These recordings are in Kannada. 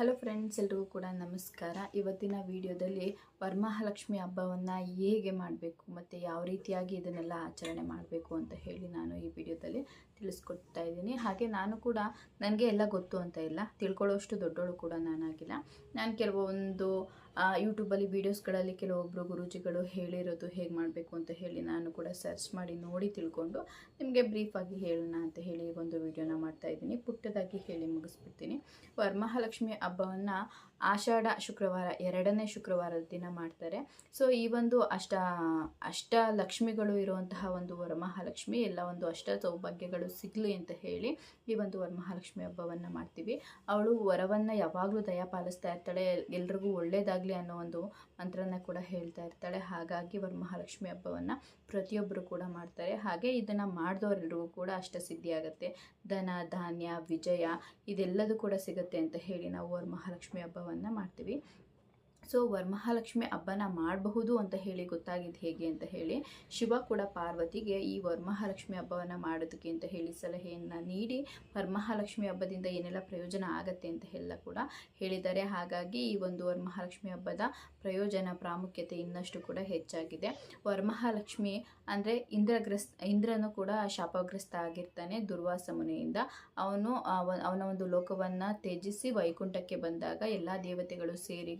ಹಲೋ ಫ್ರೆಂಡ್ಸ್, ಎಲ್ರಿಗೂ ಕೂಡ ನಮಸ್ಕಾರ. ಇವತ್ತಿನ ವಿಡಿಯೋದಲ್ಲಿ ವರಮಹಾಲಕ್ಷ್ಮಿ ಹಬ್ಬವನ್ನು ಹೇಗೆ ಮಾಡಬೇಕು ಮತ್ತು ಯಾವ ರೀತಿಯಾಗಿ ಇದನ್ನೆಲ್ಲ ಆಚರಣೆ ಮಾಡಬೇಕು ಅಂತ ಹೇಳಿ ನಾನು ಈ ವಿಡಿಯೋದಲ್ಲಿ ತಿಳಿಸ್ಕೊಡ್ತಾ ಇದ್ದೀನಿ. ಹಾಗೆ ನಾನು ಕೂಡ ನನಗೆ ಎಲ್ಲ ಗೊತ್ತು ಅಂತ ಇಲ್ಲ, ತಿಳ್ಕೊಳ್ಳೋಷ್ಟು ದೊಡ್ಡೋಳು ಕೂಡ ನಾನಾಗಿಲ್ಲ. ನಾನು ಕೆಲವೊಂದು ಯೂಟ್ಯೂಬಲ್ಲಿ ವೀಡಿಯೋಸ್ಗಳಲ್ಲಿ ಕೆಲವೊಬ್ಬರು ಗುರೂಜಿಗಳು ಹೇಳಿರೋದು ಹೇಗೆ ಮಾಡಬೇಕು ಅಂತ ಹೇಳಿ ನಾನು ಕೂಡ ಸರ್ಚ್ ಮಾಡಿ ನೋಡಿ ತಿಳ್ಕೊಂಡು ನಿಮಗೆ ಬ್ರೀಫಾಗಿ ಹೇಳೋಣ ಅಂತ ಹೇಳಿ ಒಂದು ವಿಡಿಯೋನ ಮಾಡ್ತಾಯಿದ್ದೀನಿ. ಪುಟ್ಟದಾಗಿ ಹೇಳಿ ಮುಗಿಸ್ಬಿಡ್ತೀನಿ. ವರಮಹಾಲಕ್ಷ್ಮಿ ಹಬ್ಬವನ್ನು ಆಷಾಢ ಶುಕ್ರವಾರ, 2ನೇ ಶುಕ್ರವಾರದ ದಿನ ಮಾಡ್ತಾರೆ. ಸೊ ಈ ಒಂದು ಅಷ್ಟ ಲಕ್ಷ್ಮಿಗಳು ಇರುವಂತಹ ಒಂದು ವರಮಹಾಲಕ್ಷ್ಮಿ, ಎಲ್ಲ ಒಂದು ಅಷ್ಟ ಸೌಭಾಗ್ಯಗಳು ಸಿಗಲಿ ಅಂತ ಹೇಳಿ ಈ ಒಂದು ವರಮಹಾಲಕ್ಷ್ಮಿ ಹಬ್ಬವನ್ನು ಮಾಡ್ತೀವಿ. ಅವಳು ವರವನ್ನು ಯಾವಾಗಲೂ ದಯ ಪಾಲಿಸ್ತಾ ಇರ್ತಾಳೆ, ಎಲ್ರಿಗೂ ಒಳ್ಳೆಯದಾಗಲಿ ಅನ್ನೋ ಒಂದು ಮಂತ್ರನ ಕೂಡ ಹೇಳ್ತಾ ಇರ್ತಾಳೆ. ಹಾಗಾಗಿ ವರಮಹಾಲಕ್ಷ್ಮಿ ಹಬ್ಬವನ್ನು ಪ್ರತಿಯೊಬ್ಬರು ಕೂಡ ಮಾಡ್ತಾರೆ. ಹಾಗೆ ಇದನ್ನು ಮಾಡಿದವರೆಲ್ರಿಗೂ ಕೂಡ ಅಷ್ಟಸಿದ್ಧಿ ಆಗುತ್ತೆ, ಧನ ಧಾನ್ಯ ವಿಜಯ ಇದೆಲ್ಲದೂ ಕೂಡ ಸಿಗುತ್ತೆ ಅಂತ ಹೇಳಿ ನಾವು ವರಮಹಾಲಕ್ಷ್ಮಿ ಹಬ್ಬವನ್ನು ಮಾಡ್ತೀವಿ. ಸೊ ವರಮಹಾಲಕ್ಷ್ಮಿ ಹಬ್ಬನ ಮಾಡಬಹುದು ಅಂತ ಹೇಳಿ ಗೊತ್ತಾಗಿದ್ದು ಹೇಗೆ ಅಂತ ಹೇಳಿ, ಶಿವ ಕೂಡ ಪಾರ್ವತಿಗೆ ಈ ವರಮಹಾಲಕ್ಷ್ಮಿ ಹಬ್ಬವನ್ನು ಮಾಡೋದಕ್ಕೆ ಅಂತ ಹೇಳಿ ಸಲಹೆಯನ್ನು ನೀಡಿ ವರಮಹಾಲಕ್ಷ್ಮಿ ಹಬ್ಬದಿಂದ ಏನೆಲ್ಲ ಪ್ರಯೋಜನ ಆಗತ್ತೆ ಅಂತ ಎಲ್ಲ ಕೂಡ ಹೇಳಿದ್ದಾರೆ. ಹಾಗಾಗಿ ಈ ಒಂದು ವರಮಹಾಲಕ್ಷ್ಮಿ ಹಬ್ಬದ ಪ್ರಯೋಜನ ಪ್ರಾಮುಖ್ಯತೆ ಇನ್ನಷ್ಟು ಕೂಡ ಹೆಚ್ಚಾಗಿದೆ. ವರಮಹಾಲಕ್ಷ್ಮಿ ಅಂದರೆ ಇಂದ್ರನು ಕೂಡ ಶಾಪಗ್ರಸ್ತ ಆಗಿರ್ತಾನೆ ದುರ್ವಾಸ ಮುನಿಯಿಂದ. ಅವನ ಒಂದು ಲೋಕವನ್ನು ತ್ಯಜಿಸಿ ವೈಕುಂಠಕ್ಕೆ ಬಂದಾಗ ಎಲ್ಲ ದೇವತೆಗಳು ಸೇರಿ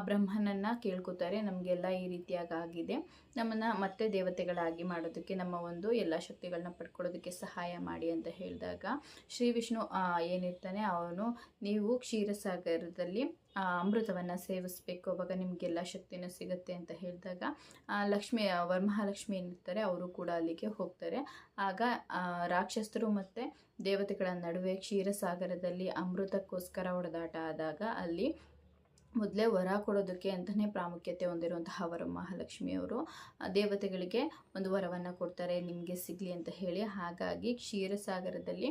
ಬ್ರಹ್ಮನನ್ನು ಕೇಳ್ಕೊತಾರೆ, ನಮಗೆಲ್ಲ ಈ ರೀತಿಯಾಗಿ ಆಗಿದೆ, ನಮ್ಮನ್ನು ಮತ್ತೆ ದೇವತೆಗಳಾಗಿ ಮಾಡೋದಕ್ಕೆ, ನಮ್ಮ ಒಂದು ಎಲ್ಲ ಶಕ್ತಿಗಳನ್ನ ಪಡ್ಕೊಳ್ಳೋದಕ್ಕೆ ಸಹಾಯ ಮಾಡಿ ಅಂತ ಹೇಳಿದಾಗ ಶ್ರೀ ವಿಷ್ಣು ಏನಿರ್ತಾನೆ ಅವನು, ನೀವು ಕ್ಷೀರಸಾಗರದಲ್ಲಿ ಅಮೃತವನ್ನು ಸೇವಿಸಬೇಕು, ಅವಾಗ ನಿಮಗೆಲ್ಲ ಶಕ್ತಿನೂ ಸಿಗುತ್ತೆ ಅಂತ ಹೇಳಿದಾಗ ವರಮಹಾಲಕ್ಷ್ಮಿ ಏನಿರ್ತಾರೆ ಅವರು ಕೂಡ ಅಲ್ಲಿಗೆ ಹೋಗ್ತಾರೆ. ಆಗ ರಾಕ್ಷಸರು ಮತ್ತು ದೇವತೆಗಳ ನಡುವೆ ಕ್ಷೀರಸಾಗರದಲ್ಲಿ ಅಮೃತಕ್ಕೋಸ್ಕರ ಹೊಡೆದಾಟ ಆದಾಗ ಅಲ್ಲಿ ಮೊದಲೇ ವರ ಕೊಡೋದಕ್ಕೆ ಅಂತಲೇ ಪ್ರಾಮುಖ್ಯತೆ ಹೊಂದಿರುವಂತಹ ವರಮಹಾಲಕ್ಷ್ಮಿಯವರು ದೇವತೆಗಳಿಗೆ ಒಂದು ವರವನ್ನು ಕೊಡ್ತಾರೆ, ನಿಮಗೆ ಸಿಗಲಿ ಅಂತ ಹೇಳಿ. ಹಾಗಾಗಿ ಕ್ಷೀರಸಾಗರದಲ್ಲಿ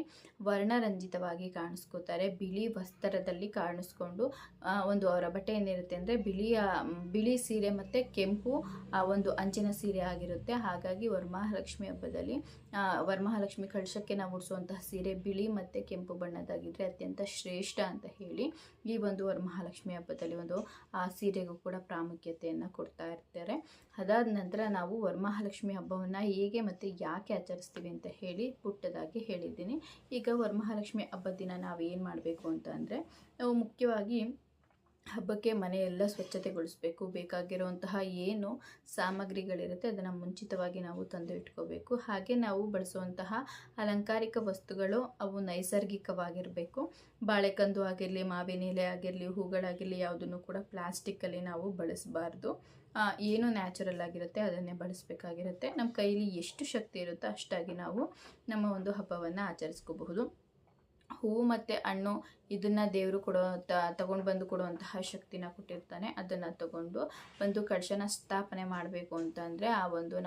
ವರ್ಣರಂಜಿತವಾಗಿ ಕಾಣಿಸ್ಕೋತಾರೆ, ಬಿಳಿ ವಸ್ತ್ರದಲ್ಲಿ ಕಾಣಿಸ್ಕೊಂಡು. ಒಂದು ಅವರ ಬಟ್ಟೆ ಏನಿರುತ್ತೆ ಅಂದರೆ ಬಿಳಿ ಸೀರೆ ಮತ್ತು ಕೆಂಪು ಒಂದು ಅಂಚಿನ ಸೀರೆ ಆಗಿರುತ್ತೆ. ಹಾಗಾಗಿ ವರಮಹಾಲಕ್ಷ್ಮಿ ಹಬ್ಬದಲ್ಲಿ ವರಮಹಾಲಕ್ಷ್ಮಿ ಕಳಶಕ್ಕೆ ನಾವು ಉಡಿಸುವಂತಹ ಸೀರೆ ಬಿಳಿ ಮತ್ತು ಕೆಂಪು ಬಣ್ಣದಾಗಿದ್ದರೆ ಅತ್ಯಂತ ಶ್ರೇಷ್ಠ ಅಂತ ಹೇಳಿ ಈ ಒಂದು ವರಮಹಾಲಕ್ಷ್ಮಿ ಹಬ್ಬದಲ್ಲಿ ಒಂದು ಆ ಸೀರೆಗೂ ಕೂಡ ಪ್ರಾಮುಖ್ಯತೆಯನ್ನು ಕೊಡ್ತಾ ಇರ್ತಾರೆ. ಅದಾದ ನಂತರ ನಾವು ವರಮಹಾಲಕ್ಷ್ಮಿ ಹಬ್ಬವನ್ನು ಹೇಗೆ ಮತ್ತು ಯಾಕೆ ಆಚರಿಸ್ತೀವಿ ಅಂತ ಹೇಳಿ ಪುಟ್ಟದಾಗಿ ಹೇಳಿದ್ದೀನಿ. ಈಗ ವರಮಹಾಲಕ್ಷ್ಮಿ ಹಬ್ಬದ ದಿನ ನಾವು ಏನು ಮಾಡಬೇಕು ಅಂತ ಅಂದರೆ, ನಾವು ಮುಖ್ಯವಾಗಿ ಹಬ್ಬಕ್ಕೆ ಮನೆಯೆಲ್ಲ ಸ್ವಚ್ಛತೆಗೊಳಿಸಬೇಕು. ಬೇಕಾಗಿರುವಂತಹ ಏನು ಸಾಮಗ್ರಿಗಳಿರುತ್ತೆ ಅದನ್ನು ಮುಂಚಿತವಾಗಿ ನಾವು ತಂದು ಇಟ್ಕೋಬೇಕು. ಹಾಗೆ ನಾವು ಬಳಸುವಂತಹ ಅಲಂಕಾರಿಕ ವಸ್ತುಗಳು ಅವು ನೈಸರ್ಗಿಕವಾಗಿರಬೇಕು. ಬಾಳೆಕಂದು ಆಗಿರಲಿ, ಮಾವಿನ ಎಲೆ ಆಗಿರಲಿ, ಹೂಗಳಾಗಿರಲಿ ಯಾವುದನ್ನು ಕೂಡ ಪ್ಲಾಸ್ಟಿಕ್ಕಲ್ಲಿ ನಾವು ಬಳಸಬಾರ್ದು. ಏನು ನ್ಯಾಚುರಲ್ ಆಗಿರುತ್ತೆ ಅದನ್ನೇ ಬಳಸಬೇಕಾಗಿರುತ್ತೆ. ನಮ್ಮ ಕೈಲಿ ಎಷ್ಟು ಶಕ್ತಿ ಇರುತ್ತೋ ಅಷ್ಟಾಗಿ ನಾವು ನಮ್ಮ ಒಂದು ಹಬ್ಬವನ್ನು ಆಚರಿಸ್ಕೋಬಹುದು. ಹೂವು ಮತ್ತು ಹಣ್ಣು ಇದನ್ನು ದೇವರು ತಗೊಂಡು ಬಂದು ಕೊಡುವಂತಹ ಶಕ್ತಿನ ಕೊಟ್ಟಿರ್ತಾನೆ. ಅದನ್ನು ತಗೊಂಡು ಒಂದು ಕಳಶನ ಸ್ಥಾಪನೆ ಮಾಡಬೇಕು ಅಂತಂದರೆ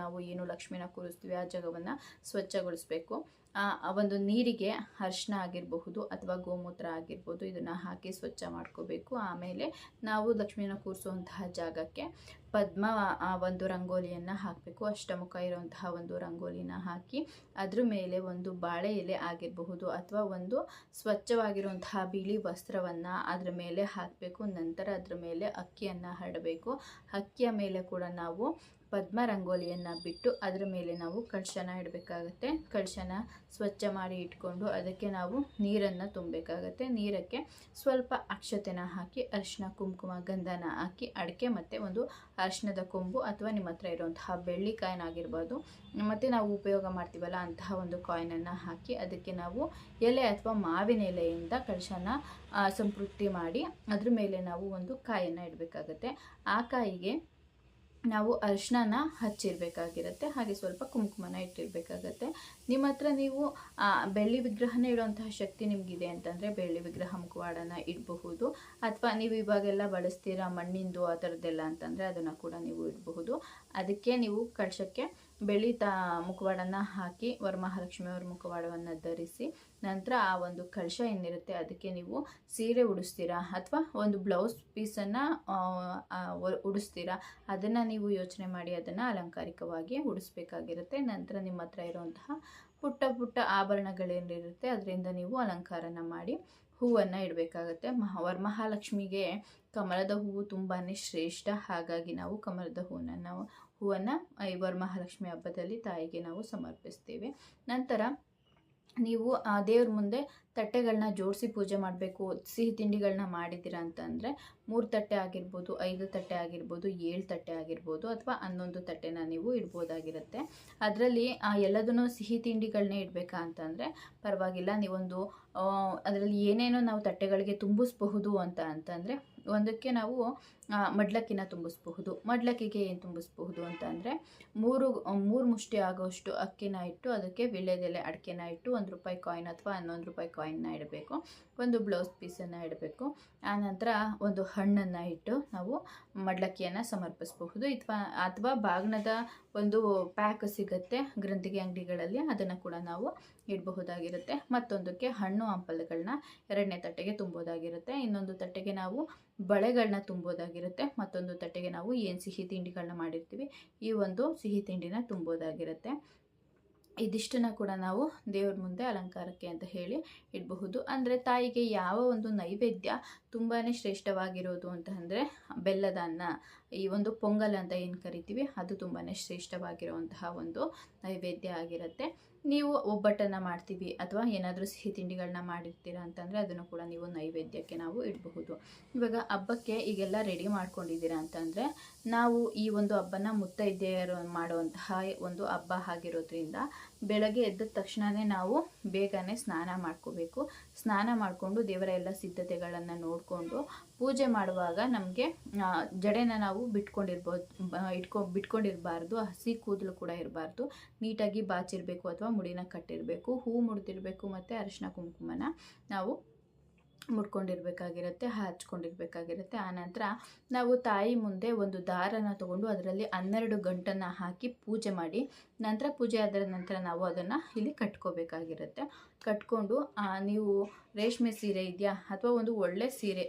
ನಾವು ಏನು ಲಕ್ಷ್ಮಿನ ಕೂರಿಸ್ತೀವಿ ಆ ಜಾಗವನ್ನು ಸ್ವಚ್ಛಗೊಳಿಸಬೇಕು. ಆ ಒಂದು ನೀರಿಗೆ ಅರಿಶಿನ ಆಗಿರಬಹುದು ಅಥವಾ ಗೋಮೂತ್ರ ಆಗಿರ್ಬೋದು, ಇದನ್ನು ಹಾಕಿ ಸ್ವಚ್ಛ ಮಾಡ್ಕೋಬೇಕು. ಆಮೇಲೆ ನಾವು ಲಕ್ಷ್ಮಿನ ಕೂರಿಸುವಂತಹ ಜಾಗಕ್ಕೆ ಪದ್ಮ ಒಂದು ರಂಗೋಲಿಯನ್ನು ಹಾಕಬೇಕು. ಅಷ್ಟಮುಖ ಇರುವಂತಹ ಒಂದು ರಂಗೋಲಿನ ಹಾಕಿ ಅದ್ರ ಮೇಲೆ ಒಂದು ಬಾಳೆ ಎಲೆ ಆಗಿರಬಹುದು ಅಥವಾ ಒಂದು ಸ್ವಚ್ಛವಾಗಿರುವಂತಹ ಬಿಳಿ ವಸ್ತ್ರವನ್ನು ಅದ್ರ ಮೇಲೆ ಹಾಕಬೇಕು. ನಂತರ ಅದ್ರ ಮೇಲೆ ಅಕ್ಕಿಯನ್ನು ಹರಡಬೇಕು. ಅಕ್ಕಿಯ ಮೇಲೆ ಕೂಡ ನಾವು ಪದ್ಮ ರಂಗೋಲಿಯನ್ನು ಬಿಟ್ಟು ಅದರ ಮೇಲೆ ನಾವು ಕಳಶನ ಇಡಬೇಕಾಗತ್ತೆ. ಕಳಶನ ಸ್ವಚ್ಛ ಮಾಡಿ ಇಟ್ಕೊಂಡು ಅದಕ್ಕೆ ನಾವು ನೀರನ್ನು ತುಂಬಬೇಕಾಗತ್ತೆ. ನೀರಕ್ಕೆ ಸ್ವಲ್ಪ ಅಕ್ಷತೆನ ಹಾಕಿ ಅರಿಶಿನ ಕುಂಕುಮ ಗಂಧನ ಹಾಕಿ ಅಡಿಕೆ ಮತ್ತು ಒಂದು ಅರಿಶಿನದ ಕೊಂಬು ಅಥವಾ ನಿಮ್ಮ ಹತ್ರ ಇರುವಂತಹ ಬೆಳ್ಳಿ ಕಾಯಿನ್ ಆಗಿರ್ಬೋದು, ಮತ್ತು ನಾವು ಉಪಯೋಗ ಮಾಡ್ತೀವಲ್ಲ ಅಂತಹ ಒಂದು ಕಾಯಿನನ್ನು ಹಾಕಿ ಅದಕ್ಕೆ ನಾವು ಎಲೆ ಅಥವಾ ಮಾವಿನ ಎಲೆಯಿಂದ ಕಳಶನ ಸಂಪೃಕ್ತಿ ಮಾಡಿ ಅದ್ರ ಮೇಲೆ ನಾವು ಒಂದು ಕಾಯನ್ನು ಇಡಬೇಕಾಗತ್ತೆ. ಆ ಕಾಯಿಗೆ ನಾವು ಅರಿಶಿನ ಹಚ್ಚಿರಬೇಕಾಗಿರುತ್ತೆ. ಹಾಗೆ ಸ್ವಲ್ಪ ಕುಂಕುಮನ ಇಟ್ಟಿರಬೇಕಾಗತ್ತೆ. ನಿಮ್ಮ ಹತ್ರ ನೀವು ಬೆಳ್ಳಿ ವಿಗ್ರಹನ ಇಡುವಂತಹ ಶಕ್ತಿ ನಿಮಗಿದೆ ಅಂತಂದರೆ ಬೆಳ್ಳಿ ವಿಗ್ರಹ ಮುಖವಾಡನ ಇಡಬಹುದು. ಅಥವಾ ನೀವು ಇವಾಗೆಲ್ಲ ಬಳಸ್ತೀರಾ ಮಣ್ಣಿಂದು ಆ ಥರದ್ದೆಲ್ಲ ಅಂತಂದರೆ ಅದನ್ನು ಕೂಡ ನೀವು ಇಡಬಹುದು. ಅದಕ್ಕೆ ನೀವು ಕಳಶಕ್ಕೆ ಬೆಳ್ಳಿ ಮುಖವಾಡನ ಹಾಕಿ ವರಮಹಾಲಕ್ಷ್ಮಿಯವ್ರ ಮುಖವಾಡವನ್ನು ಧರಿಸಿ ನಂತರ ಆ ಒಂದು ಕಳಶ ಏನಿರುತ್ತೆ ಅದಕ್ಕೆ ನೀವು ಸೀರೆ ಉಡಿಸ್ತೀರಾ ಅಥವಾ ಒಂದು ಬ್ಲೌಸ್ ಪೀಸನ್ನು ಉಡಿಸ್ತೀರಾ, ಅದನ್ನು ನೀವು ಯೋಚನೆ ಮಾಡಿ ಅದನ್ನು ಅಲಂಕಾರಿಕವಾಗಿ ಉಡಿಸ್ಬೇಕಾಗಿರುತ್ತೆ. ನಂತರ ನಿಮ್ಮ ಹತ್ರ ಇರುವಂತಹ ಪುಟ್ಟ ಪುಟ್ಟ ಆಭರಣಗಳೇನಿರುತ್ತೆ ಅದರಿಂದ ನೀವು ಅಲಂಕಾರನ ಮಾಡಿ ಹೂವನ್ನು ಇಡಬೇಕಾಗತ್ತೆ. ವರಮಹಾಲಕ್ಷ್ಮಿಗೆ ಕಮಲದ ಹೂವು ತುಂಬಾ ಶ್ರೇಷ್ಠ. ಹಾಗಾಗಿ ನಾವು ಕಮಲದ ಹೂವನ್ನು ಈ ವರಮಹಾಲಕ್ಷ್ಮಿ ಹಬ್ಬದಲ್ಲಿ ತಾಯಿಗೆ ನಾವು ಸಮರ್ಪಿಸ್ತೇವೆ. ನಂತರ ನೀವು ದೇವ್ರ ಮುಂದೆ ತಟ್ಟೆಗಳನ್ನ ಜೋಡಿಸಿ ಪೂಜೆ ಮಾಡಬೇಕು. ಸಿಹಿ ತಿಂಡಿಗಳನ್ನ ಮಾಡಿದ್ದೀರಾ ಅಂತಂದರೆ 3 ತಟ್ಟೆ ಆಗಿರ್ಬೋದು, 5 ತಟ್ಟೆ ಆಗಿರ್ಬೋದು, 7 ತಟ್ಟೆ ಆಗಿರ್ಬೋದು, ಅಥವಾ 11 ತಟ್ಟೆನ ನೀವು ಇಡ್ಬೋದಾಗಿರುತ್ತೆ. ಅದರಲ್ಲಿ ಎಲ್ಲದನ್ನೂ ಸಿಹಿ ತಿಂಡಿಗಳನ್ನೇ ಇಡಬೇಕಾ ಅಂತಂದರೆ ಪರವಾಗಿಲ್ಲ. ನೀವೊಂದು ಅದರಲ್ಲಿ ಏನೇನೋ ನಾವು ತಟ್ಟೆಗಳಿಗೆ ತುಂಬಿಸಬಹುದು ಅಂತಂದರೆ ಒಂದಕ್ಕೆ ನಾವು ಮಡ್ಲಕ್ಕಿನ ತುಂಬಿಸಬಹುದು. ಮಡ್ಲಕ್ಕಿಗೆ ಏನು ತುಂಬಿಸಬಹುದು ಅಂತ ಅಂದರೆ 3 ಮುಷ್ಟಿ ಆಗೋಷ್ಟು ಅಕ್ಕಿನ ಇಟ್ಟು ಅದಕ್ಕೆ ವೀಳ್ಯದೆಲೆ ಅಡಿಕೆನ ಇಟ್ಟು ₹1 ಕಾಯಿನ್ ಅಥವಾ 11 ರೂಪಾಯಿ ಕಾಯಿನ್ನ ಇಡಬೇಕು. ಒಂದು ಬ್ಲೌಸ್ ಪೀಸನ್ನು ಇಡಬೇಕು. ಆನಂತರ ಒಂದು ಹಣ್ಣನ್ನು ಇಟ್ಟು ನಾವು ಮಡ್ಲಕ್ಕಿಯನ್ನು ಸಮರ್ಪಿಸಬಹುದು. ಅಥವಾ ಬಾಗ್ನದ ಒಂದು ಪ್ಯಾಕ್ ಸಿಗುತ್ತೆ ಗ್ರಂಥಿಗೆ ಅಂಗಡಿಗಳಲ್ಲಿ, ಅದನ್ನು ಕೂಡ ನಾವು ಇಡಬಹುದಾಗಿರುತ್ತೆ. ಮತ್ತೊಂದಕ್ಕೆ ಹಣ್ಣು ಹಂಪಲುಗಳನ್ನ 2ನೇ ತಟ್ಟೆಗೆ ತುಂಬೋದಾಗಿರುತ್ತೆ. ಇನ್ನೊಂದು ತಟ್ಟೆಗೆ ನಾವು ಬಳೆಗಳನ್ನ ತುಂಬೋದಾಗಿರುತ್ತೆ. ಮತ್ತೊಂದು ತಟ್ಟೆಗೆ ನಾವು ಏನು ಸಿಹಿ ತಿಂಡಿಗಳನ್ನ ಮಾಡಿರ್ತೀವಿ ಈ ಒಂದು ಸಿಹಿ ತಿಂಡಿನ ತುಂಬೋದಾಗಿರುತ್ತೆ. ಇದಿಷ್ಟನ್ನು ಕೂಡ ನಾವು ದೇವ್ರ ಮುಂದೆ ಅಲಂಕಾರಕ್ಕೆ ಅಂತ ಹೇಳಿ ಇಡಬಹುದು. ಅಂದರೆ ತಾಯಿಗೆ ಯಾವ ಒಂದು ನೈವೇದ್ಯ ತುಂಬಾ ಶ್ರೇಷ್ಠವಾಗಿರೋದು ಅಂತ ಅಂದರೆ ಬೆಲ್ಲದ ಅನ್ನ, ಈ ಒಂದು ಪೊಂಗಲ್ ಅಂತ ಏನು ಕರಿತೀವಿ ಅದು ತುಂಬಾ ಶ್ರೇಷ್ಠವಾಗಿರುವಂತಹ ಒಂದು ನೈವೇದ್ಯ ಆಗಿರುತ್ತೆ. ನೀವು ಒಬ್ಬಟ್ಟನ್ನು ಮಾಡ್ತೀವಿ ಅಥವಾ ಏನಾದರೂ ಸಿಹಿ ತಿಂಡಿಗಳನ್ನ ಮಾಡಿರ್ತೀರಾ ಅಂತಂದರೆ ಅದನ್ನು ಕೂಡ ನೀವು ನೈವೇದ್ಯಕ್ಕೆ ನಾವು ಇಡಬಹುದು. ಇವಾಗ ಹಬ್ಬಕ್ಕೆ ಈಗೆಲ್ಲ ರೆಡಿ ಮಾಡ್ಕೊಂಡಿದ್ದೀರಾ ಅಂತಂದರೆ ನಾವು ಈ ಒಂದು ಹಬ್ಬನ ಮುತ್ತೈದೆಯರು ಮಾಡುವಂತಹ ಒಂದು ಹಬ್ಬ ಆಗಿರೋದ್ರಿಂದ ಬೆಳಗ್ಗೆ ಎದ್ದ ತಕ್ಷಣವೇ ನಾವು ಬೇಗನೆ ಸ್ನಾನ ಮಾಡ್ಕೋಬೇಕು. ಸ್ನಾನ ಮಾಡಿಕೊಂಡು ದೇವರ ಎಲ್ಲ ಸಿದ್ಧತೆಗಳನ್ನು ನೋಡಿಕೊಂಡು ಪೂಜೆ ಮಾಡುವಾಗ ನಮಗೆ ಜಡೆನ ನಾವು ಬಿಟ್ಕೊಂಡಿರಬಾರ್ದು. ಹಸಿ ಕೂದಲು ಕೂಡ ಇರಬಾರ್ದು. ನೀಟಾಗಿ ಬಾಚಿರಬೇಕು ಅಥವಾ ಮುಡಿನ ಕಟ್ಟಿರಬೇಕು. ಹೂ ಮುಡ್ದಿರಬೇಕು ಮತ್ತು ಅರಿಶಿನ ಕುಂಕುಮನ ನಾವು ಮುಡ್ಕೊಂಡಿರ್ಬೇಕಾಗಿರುತ್ತೆ, ಹಚ್ಕೊಂಡಿರ್ಬೇಕಾಗಿರುತ್ತೆ. ಆನಂತರ ನಾವು ತಾಯಿ ಮುಂದೆ ಒಂದು ದಾರನ ತಗೊಂಡು ಅದರಲ್ಲಿ 12 ಗಂಟನ್ನು ಹಾಕಿ ಪೂಜೆ ಮಾಡಿ ನಂತರ ಪೂಜೆ ಆದ ನಂತರ ನಾವು ಅದನ್ನು ಇಲ್ಲಿ ಕಟ್ಕೋಬೇಕಾಗಿರುತ್ತೆ. ಕಟ್ಕೊಂಡು ನೀವು ರೇಷ್ಮೆ ಸೀರೆ ಇದೆಯಾ ಅಥವಾ ಒಂದು ಒಳ್ಳೆ ಸೀರೆ,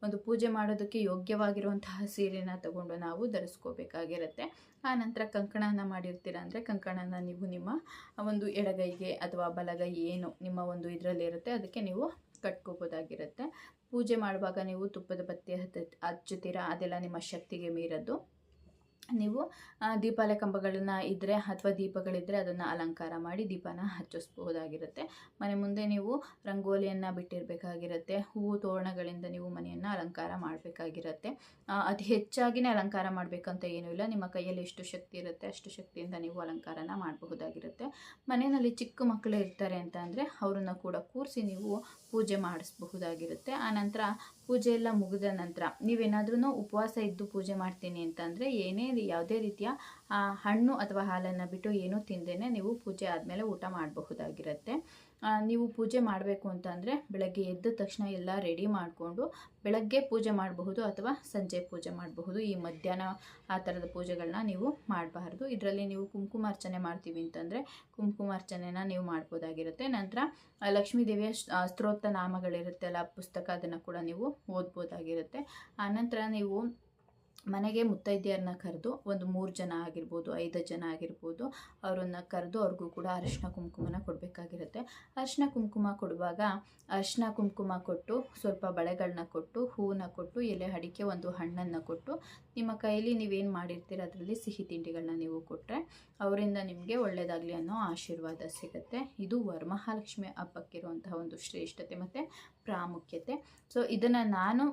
ಒಂದು ಪೂಜೆ ಮಾಡೋದಕ್ಕೆ ಯೋಗ್ಯವಾಗಿರುವಂತಹ ಸೀರೆನ ತಗೊಂಡು ನಾವು ಧರಿಸ್ಕೋಬೇಕಾಗಿರುತ್ತೆ. ಆನಂತರ ಕಂಕಣನ ಮಾಡಿರ್ತೀರ ಅಂದರೆ ಕಂಕಣನ ನೀವು ನಿಮ್ಮ ಒಂದು ಎಡಗೈಗೆ ಅಥವಾ ಬಲಗೈ ಏನು ನಿಮ್ಮ ಒಂದು ಇದರಲ್ಲಿರುತ್ತೆ ಅದಕ್ಕೆ ನೀವು ಕಟ್ಕೋಬೋದಾಗಿರುತ್ತೆ. ಪೂಜೆ ಮಾಡುವಾಗ ನೀವು ತುಪ್ಪದ ಬತ್ತಿ ಹಚ್ಚುತ್ತೀರಾ, ಅದೆಲ್ಲ ನಿಮ್ಮ ಶಕ್ತಿಗೆ ಮೀರದ್ದು. ನೀವು ದೀಪಾಲೆ ಕಂಬಗಳನ್ನ ಇದ್ದರೆ ಅಥವಾ ದೀಪಗಳಿದ್ದರೆ ಅದನ್ನು ಅಲಂಕಾರ ಮಾಡಿ ದೀಪನ ಹಚ್ಚಿಸ್ಬಹುದಾಗಿರುತ್ತೆ. ಮನೆ ಮುಂದೆ ನೀವು ರಂಗೋಲಿಯನ್ನು ಬಿಟ್ಟಿರಬೇಕಾಗಿರುತ್ತೆ. ಹೂವು ತೋರಣಗಳಿಂದ ನೀವು ಮನೆಯನ್ನು ಅಲಂಕಾರ ಮಾಡಬೇಕಾಗಿರುತ್ತೆ. ಅತಿ ಹೆಚ್ಚಾಗಿನೇ ಅಲಂಕಾರ ಮಾಡಬೇಕಂತ ಏನೂ ಇಲ್ಲ. ನಿಮ್ಮ ಕೈಯಲ್ಲಿ ಎಷ್ಟು ಶಕ್ತಿ ಇರುತ್ತೆ ಅಷ್ಟು ಶಕ್ತಿಯಿಂದ ನೀವು ಅಲಂಕಾರನ ಮಾಡಬಹುದಾಗಿರುತ್ತೆ. ಮನೆಯಲ್ಲಿ ಚಿಕ್ಕ ಮಕ್ಕಳು ಇರ್ತಾರೆ ಅಂತ ಅಂದರೆ ಅವರನ್ನು ಕೂಡ ಕೂರಿಸಿ ನೀವು ಪೂಜೆ ಮಾಡಿಸಬಹುದಾಗಿರುತ್ತೆ. ಆನಂತರ ಪೂಜೆ ಎಲ್ಲ ಮುಗಿದ ನಂತರ ನೀವೇನಾದ್ರೂ ಉಪವಾಸ ಇದ್ದು ಪೂಜೆ ಮಾಡ್ತೀನಿ ಅಂತಂದರೆ ಯಾವುದೇ ರೀತಿಯ ಹಣ್ಣು ಅಥವಾ ಹಾಲನ್ನು ಬಿಟ್ಟು ಏನೂ ತಿಂದೇನೆ ನೀವು ಪೂಜೆ ಆದಮೇಲೆ ಊಟ ಮಾಡಬಹುದಾಗಿರುತ್ತೆ. ನೀವು ಪೂಜೆ ಮಾಡಬೇಕು ಅಂತಂದರೆ ಬೆಳಗ್ಗೆ ಎದ್ದ ತಕ್ಷಣ ಎಲ್ಲ ರೆಡಿ ಮಾಡಿಕೊಂಡು ಬೆಳಗ್ಗೆ ಪೂಜೆ ಮಾಡಬಹುದು ಅಥವಾ ಸಂಜೆ ಪೂಜೆ ಮಾಡಬಹುದು. ಈ ಮಧ್ಯಾಹ್ನ ಆ ಥರದ ಪೂಜೆಗಳನ್ನ ನೀವು ಮಾಡಬಾರ್ದು. ಇದರಲ್ಲಿ ನೀವು ಕುಂಕುಮಾರ್ಚನೆ ಮಾಡ್ತೀವಿ ಅಂತಂದರೆ ಕುಂಕುಮಾರ್ಚನೆನ ನೀವು ಮಾಡ್ಬೋದಾಗಿರುತ್ತೆ. ನಂತರ ಲಕ್ಷ್ಮೀ ದೇವಿಯ ಸ್ತೋತ್ರ ನಾಮಗಳಿರುತ್ತಲ್ಲ ಪುಸ್ತಕ, ಅದನ್ನು ಕೂಡ ನೀವು ಓದ್ಬೋದಾಗಿರುತ್ತೆ. ಆನಂತರ ನೀವು ಮನೆಗೆ ಮುತ್ತೈದೆಯರನ್ನ ಕರೆದು ಒಂದು 3 ಜನ ಆಗಿರ್ಬೋದು, 5 ಜನ ಆಗಿರ್ಬೋದು, ಅವರನ್ನು ಕರೆದು ಅವ್ರಿಗೂ ಕೂಡ ಅರಿಶಿನ ಕುಂಕುಮನ ಕೊಡಬೇಕಾಗಿರುತ್ತೆ. ಅರಿಶಿನ ಕುಂಕುಮ ಕೊಡುವಾಗ ಅರಿಶಿನ ಕುಂಕುಮ ಕೊಟ್ಟು ಸ್ವಲ್ಪ ಬಳೆಗಳನ್ನ ಕೊಟ್ಟು ಹೂವನ್ನ ಕೊಟ್ಟು ಎಲೆ ಅಡಿಕೆ ಒಂದು ಹಣ್ಣನ್ನು ಕೊಟ್ಟು ನಿಮ್ಮ ಕೈಯಲ್ಲಿ ನೀವೇನು ಮಾಡಿರ್ತೀರ ಅದರಲ್ಲಿ ಸಿಹಿ ತಿಂಡಿಗಳನ್ನ ನೀವು ಕೊಟ್ಟರೆ ಅವರಿಂದ ನಿಮಗೆ ಒಳ್ಳೆಯದಾಗಲಿ ಅನ್ನೋ ಆಶೀರ್ವಾದ ಸಿಗುತ್ತೆ. ಇದು ವರಮಹಾಲಕ್ಷ್ಮಿ ಹಬ್ಬಕ್ಕಿರುವಂತಹ ಒಂದು ಶ್ರೇಷ್ಠತೆ ಮತ್ತು ಪ್ರಾಮುಖ್ಯತೆ. ಸೊ ಇದನ್ನು ನಾನು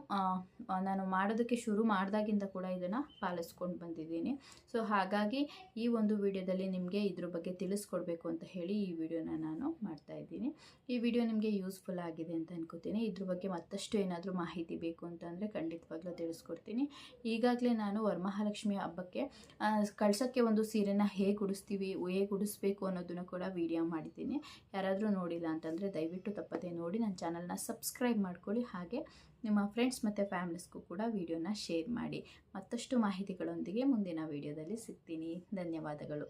ಮಾಡೋದಕ್ಕೆ ಶುರು ಮಾಡಿದಾಗಿಂದ ಕೂಡ ಇದನ್ನು ಪಾಲಿಸ್ಕೊಂಡು ಬಂದಿದ್ದೀನಿ. ಸೊ ಹಾಗಾಗಿ ಈ ಒಂದು ವಿಡಿಯೋದಲ್ಲಿ ನಿಮಗೆ ಇದ್ರ ಬಗ್ಗೆ ತಿಳಿಸ್ಕೊಡ್ಬೇಕು ಅಂತ ಹೇಳಿ ಈ ವಿಡಿಯೋನ ನಾನು ಮಾಡ್ತಾಯಿದ್ದೀನಿ. ಈ ವಿಡಿಯೋ ನಿಮಗೆ ಯೂಸ್ಫುಲ್ ಆಗಿದೆ ಅಂತ ಅನ್ಕೋತೀನಿ. ಇದ್ರ ಬಗ್ಗೆ ಮತ್ತಷ್ಟು ಏನಾದರೂ ಮಾಹಿತಿ ಬೇಕು ಅಂತಂದರೆ ಖಂಡಿತವಾಗ್ಲೂ ತಿಳಿಸ್ಕೊಡ್ತೀನಿ. ಈಗಾಗಲೇ ನಾನು ವರಮಹಾಲಕ್ಷ್ಮಿ ಹಬ್ಬಕ್ಕೆ ಕಳ್ಸೋಕ್ಕೆ ಒಂದು ಸೀರೆನ ಹೇಗೆ ಉಡಿಸ್ಬೇಕು ಅನ್ನೋದನ್ನು ಕೂಡ ವಿಡಿಯೋ ಮಾಡಿದ್ದೀನಿ. ಯಾರಾದರೂ ನೋಡಿಲ್ಲ ಅಂತಂದರೆ ದಯವಿಟ್ಟು ತಪ್ಪದೇ ನೋಡಿ ನನ್ನ ಚಾನಲ್ನ ಸಬ್ಸ್ಕ್ರೈಬ್ ಮಾಡ್ಕೊಳ್ಳಿ. ಹಾಗೆ ನಿಮ್ಮ ಫ್ರೆಂಡ್ಸ್ ಮತ್ತು ಫ್ಯಾಮಿಲೀಸ್ಗೂ ಕೂಡ ವಿಡಿಯೋನ ಶೇರ್ ಮಾಡಿ. ಮತ್ತಷ್ಟು ಮಾಹಿತಿಗಳೊಂದಿಗೆ ಮುಂದಿನ ವಿಡಿಯೋದಲ್ಲಿ ಸಿಗ್ತೀನಿ. ಧನ್ಯವಾದಗಳು.